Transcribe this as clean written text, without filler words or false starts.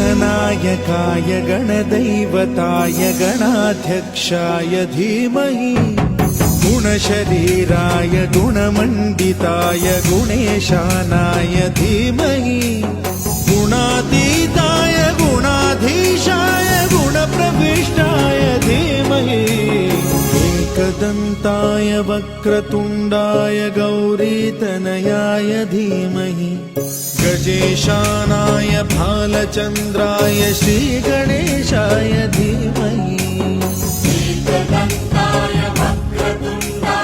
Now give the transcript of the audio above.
गणनायकाय गणदैवताय गणाध्यक्षाय धीमहि गुणशरीराय गुणमण्डिताय गुणेशानाय धीमहि गुणातीताय गुणाधीशाय गुणप्रविष्टाय धीमहि एकदन्ताय वक्रतुण्डाय गौरीतनयाय धीमहि गजेशानाय भालचन्द्राय श्रीगणेशाय धीमहि एकदन्ताय वक्रतुण्डाय